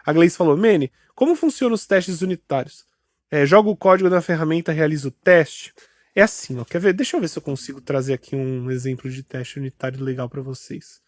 A Gleice falou, Mene, como funcionam os testes unitários? Joga o código da ferramenta, realiza o teste. É assim, ó, quer ver? Deixa eu ver se eu consigo trazer aqui um exemplo de teste unitário legal para vocês.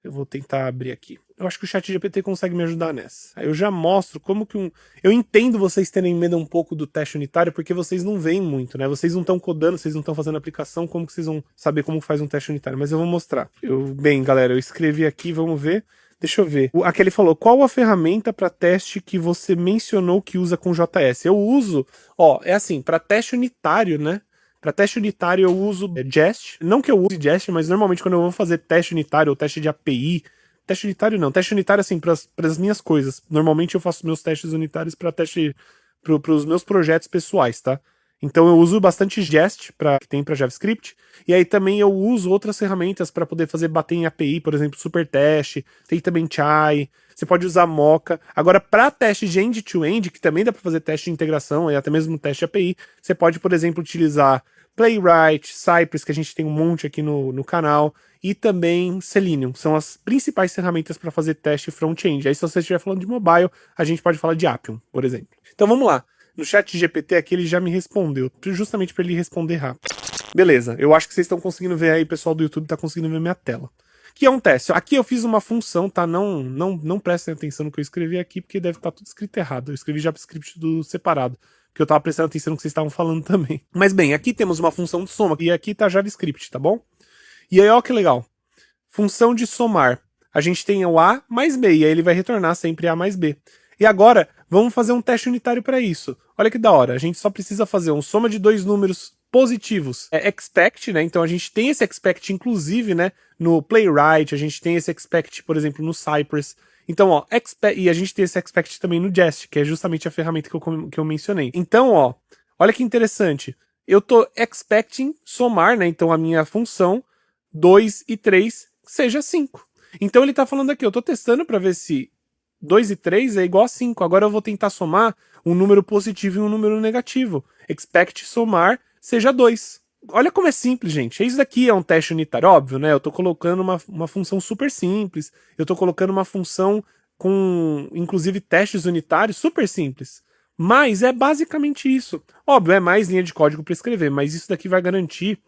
Eu vou tentar abrir aqui. Eu acho que o ChatGPT consegue me ajudar nessa. Aí eu já mostro como que Eu entendo vocês terem medo um pouco do teste unitário, porque vocês não veem muito, né? Vocês não estão codando, vocês não estão fazendo aplicação, como que vocês vão saber como faz um teste unitário? Mas eu vou mostrar. Bem, galera, eu escrevi aqui, vamos ver. Deixa eu ver. Aqui ele falou, qual a ferramenta para teste que você mencionou que usa com JS? Eu uso, é assim, para teste unitário, né? Para teste unitário eu uso Jest. Não que eu use Jest, mas normalmente quando eu vou fazer teste unitário ou teste de API... Teste unitário não. Teste unitário assim, para as minhas coisas. Normalmente eu faço meus testes unitários para teste... para os meus projetos pessoais, tá? Então eu uso bastante Jest, que tem para JavaScript. E aí também eu uso outras ferramentas para poder fazer bater em API, por exemplo, Supertest. Tem também Chai. Você pode usar Mocha. Agora, para teste de end-to-end, que também dá para fazer teste de integração e até mesmo teste de API, você pode, por exemplo, utilizar Playwright, Cypress, que a gente tem um monte aqui no canal, e também Selenium. São as principais ferramentas para fazer teste front-end. Aí, se você estiver falando de mobile, a gente pode falar de Appium, por exemplo. Então, vamos lá. No chat GPT aqui ele já me respondeu, justamente para ele responder rápido. Beleza, eu acho que vocês estão conseguindo ver aí, pessoal do YouTube tá conseguindo ver minha tela. Que é um teste. Aqui eu fiz uma função, tá? Não prestem atenção no que eu escrevi aqui, porque deve estar tudo escrito errado. Eu escrevi JavaScript tudo separado, porque eu tava prestando atenção no que vocês estavam falando também. Mas bem, aqui temos uma função de soma, e aqui tá JavaScript, tá bom? E aí, ó que legal. Função de somar. A gente tem o A mais B, e aí ele vai retornar sempre A mais B. E agora, vamos fazer um teste unitário para isso. Olha que da hora, a gente só precisa fazer uma soma de dois números positivos. Expect, né? Então a gente tem esse expect, inclusive, né? No Playwright, a gente tem esse expect, por exemplo, no Cypress. Então, ó, e a gente tem esse expect também no Jest, que é justamente a ferramenta que eu mencionei. Então, ó, olha que interessante. Eu tô expecting somar, né? Então a minha função 2 e 3 seja 5. Então ele tá falando aqui, eu tô testando para ver se 2 e 3 é igual a 5. Agora eu vou tentar somar um número positivo e um número negativo. Expect somar seja 2. Olha como é simples, gente. Isso daqui é um teste unitário, óbvio, né? Eu tô colocando uma função super simples. Eu tô colocando uma função com, inclusive, testes unitários super simples. Mas é basicamente isso. Óbvio, é mais linha de código para escrever, mas isso daqui vai garantir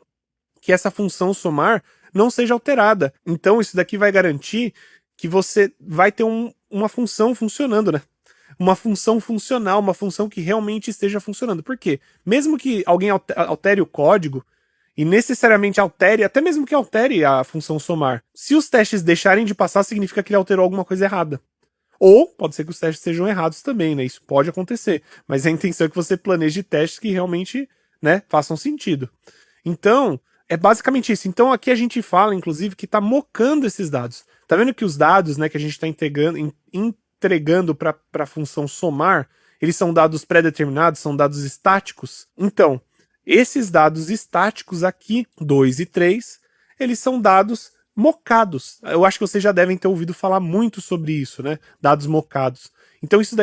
que essa função somar não seja alterada. Então isso daqui vai garantir que você vai ter uma função funcionando, né? Uma função funcional, uma função que realmente esteja funcionando. Por quê? Mesmo que alguém altere o código, e necessariamente altere, até mesmo que altere a função somar, se os testes deixarem de passar, significa que ele alterou alguma coisa errada. Ou pode ser que os testes sejam errados também, né? Isso pode acontecer. Mas a intenção é que você planeje testes que realmente, né, façam sentido. Então, é basicamente isso. Então aqui a gente fala, inclusive, que está mocando esses dados. Tá vendo que os dados, né, que a gente está entregando para a função somar, eles são dados pré-determinados, são dados estáticos? Então, esses dados estáticos aqui, 2 e 3, eles são dados mocados. Eu acho que vocês já devem ter ouvido falar muito sobre isso, né? Dados mocados. Então isso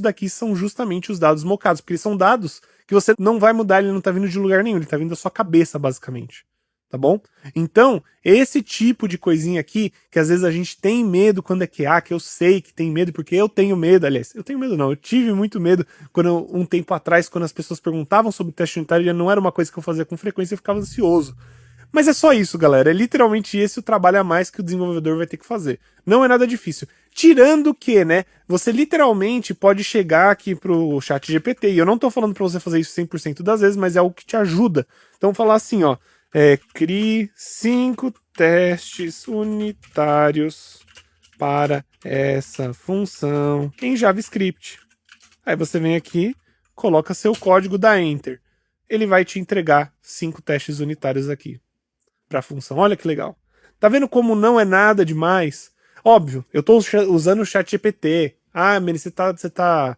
daqui são justamente os dados mocados, porque eles são dados que você não vai mudar, ele não tá vindo de lugar nenhum, ele tá vindo da sua cabeça, basicamente. Tá bom? Então, esse tipo de coisinha aqui, que às vezes a gente tem medo quando é QA, que eu sei que tem medo, porque eu tenho medo, aliás, eu tenho medo não, eu tive muito medo quando um tempo atrás, quando as pessoas perguntavam sobre teste unitário, não era uma coisa que eu fazia com frequência, eu ficava ansioso. Mas é só isso, galera. É literalmente esse o trabalho a mais que o desenvolvedor vai ter que fazer. Não é nada difícil. Tirando que, né, você literalmente pode chegar aqui pro chat GPT, e eu não tô falando pra você fazer isso 100% das vezes, mas é algo que te ajuda. Então falar assim, ó, crie 5 testes unitários para essa função em JavaScript. Aí você vem aqui, coloca seu código, dá Enter. Ele vai te entregar 5 testes unitários aqui para a função. Olha que legal. Tá vendo como não é nada demais? Óbvio, eu tô usando o ChatGPT. Ah, Mene, você tá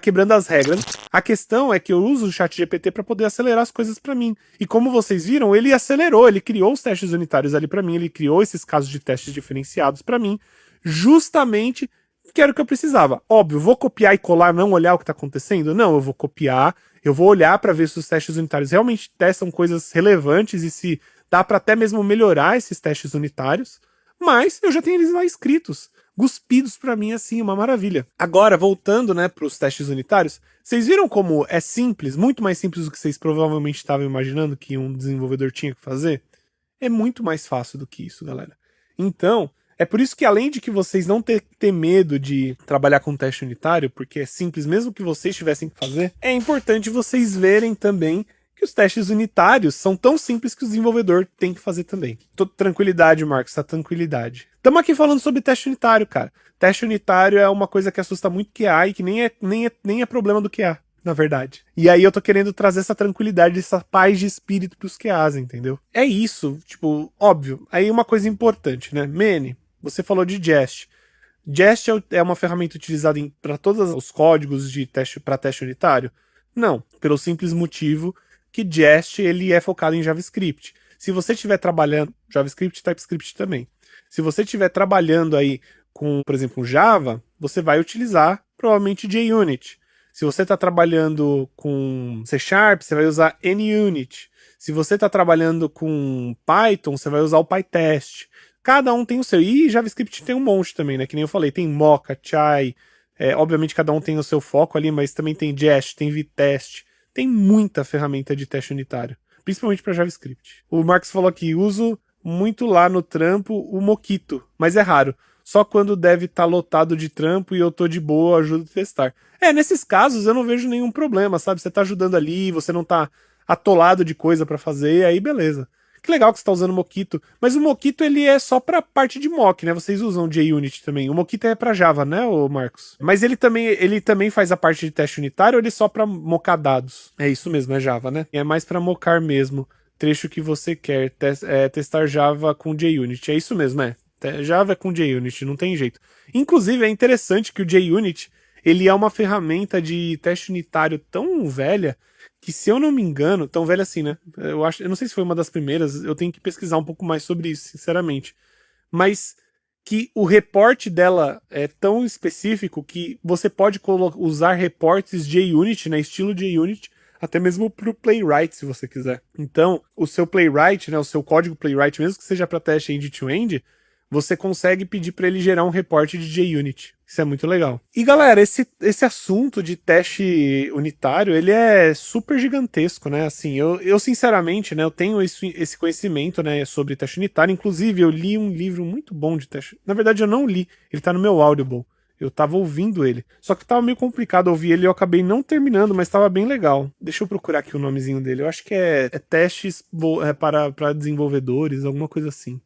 quebrando as regras. A questão é que eu uso o ChatGPT para poder acelerar as coisas para mim. E como vocês viram, ele acelerou, ele criou os testes unitários ali para mim, ele criou esses casos de testes diferenciados para mim, justamente que era o que eu precisava. Óbvio, vou copiar e colar, não olhar o que tá acontecendo? Não, eu vou copiar, eu vou olhar para ver se os testes unitários realmente testam coisas relevantes e se dá para até mesmo melhorar esses testes unitários, mas eu já tenho eles lá escritos. cuspidos para mim, assim, uma maravilha. Agora, voltando, né, para os testes unitários, vocês viram como é simples, muito mais simples do que vocês provavelmente estavam imaginando que um desenvolvedor tinha que fazer? É muito mais fácil do que isso, galera. Então, é por isso que além de que vocês não ter medo de trabalhar com teste unitário, porque é simples mesmo que vocês tivessem que fazer, é importante vocês verem também que os testes unitários são tão simples que o desenvolvedor tem que fazer também. Tranquilidade, Marcos, tá? Tranquilidade. Estamos aqui falando sobre teste unitário, cara. Teste unitário é uma coisa que assusta muito QA e que nem é problema do QA, na verdade. E aí eu tô querendo trazer essa tranquilidade, essa paz de espírito pros QAs, entendeu? É isso, tipo, óbvio. Aí uma coisa importante, né? Mene, você falou de Jest. Jest é uma ferramenta utilizada para todos os códigos de teste para teste unitário? Não, pelo simples motivo que Jest ele é focado em JavaScript. Se você estiver trabalhando JavaScript e TypeScript também. Se você estiver trabalhando aí com, por exemplo, Java, você vai utilizar provavelmente JUnit. Se você está trabalhando com C Sharp, você vai usar NUnit. Se você está trabalhando com Python, você vai usar o PyTest. Cada um tem o seu. E JavaScript tem um monte também, né? Que nem eu falei, tem Mocha, Chai. Obviamente cada um tem o seu foco ali, mas também tem Jest, tem Vitest. Tem muita ferramenta de teste unitário, principalmente para JavaScript. O Marcos falou aqui, uso muito lá no trampo o Mockito, mas é raro. Só quando deve estar lotado de trampo e eu tô de boa, ajudo a testar. Nesses casos eu não vejo nenhum problema, sabe? Você tá ajudando ali, você não tá atolado de coisa para fazer, aí beleza. Que legal que você tá usando o Mockito. Mas o Mockito, ele é só pra parte de mock, né? Vocês usam JUnit também. O Mockito é pra Java, né, ô Marcos? Mas ele também faz a parte de teste unitário ou ele é só pra mocar dados? É isso mesmo, é Java, né? É mais pra mocar mesmo. Trecho que você quer. Testar Java com JUnit. É isso mesmo, é. Java é com JUnit, não tem jeito. Inclusive, é interessante que o JUnit, ele é uma ferramenta de teste unitário tão velha que, se eu não me engano, tão velha assim, né? Eu não sei se foi uma das primeiras, eu tenho que pesquisar um pouco mais sobre isso, sinceramente. Mas que o reporte dela é tão específico que você pode usar reportes JUnit, né, estilo JUnit, até mesmo pro Playwright, se você quiser. Então, o seu Playwright, né, o seu código Playwright, mesmo que seja para teste end-to-end, você consegue pedir para ele gerar um reporte de JUnit. Isso é muito legal. E galera, esse assunto de teste unitário, ele é super gigantesco, né? Assim, eu sinceramente, né, eu tenho esse conhecimento, né, sobre teste unitário. Inclusive, eu li um livro muito bom de teste. Na verdade, eu não li. Ele tá no meu Audible. Eu tava ouvindo ele. Só que tava meio complicado ouvir ele e eu acabei não terminando, mas tava bem legal. Deixa eu procurar aqui o nomezinho dele. Eu acho que é testes para desenvolvedores, alguma coisa assim.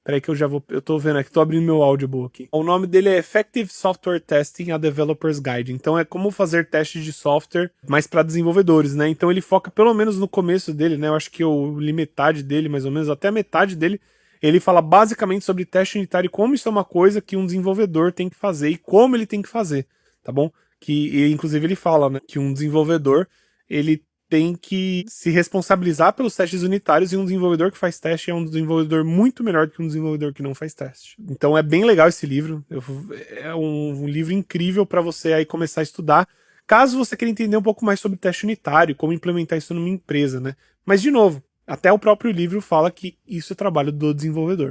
Peraí que eu tô vendo aqui, tô abrindo meu Audible aqui. O nome dele é Effective Software Testing, a Developer's Guide. Então é como fazer testes de software, mas para desenvolvedores, né? Então ele foca pelo menos no começo dele, né? Eu acho que eu li metade dele, mais ou menos, até a metade dele. Ele fala basicamente sobre teste unitário e como isso é uma coisa que um desenvolvedor tem que fazer e como ele tem que fazer, tá bom? Inclusive ele fala, né, que um desenvolvedor, ele tem que se responsabilizar pelos testes unitários, e um desenvolvedor que faz teste é um desenvolvedor muito melhor do que um desenvolvedor que não faz teste. Então é bem legal esse livro, é um livro incrível para você aí começar a estudar, caso você queira entender um pouco mais sobre teste unitário, como implementar isso numa empresa, né? Mas de novo, até o próprio livro fala que isso é trabalho do desenvolvedor.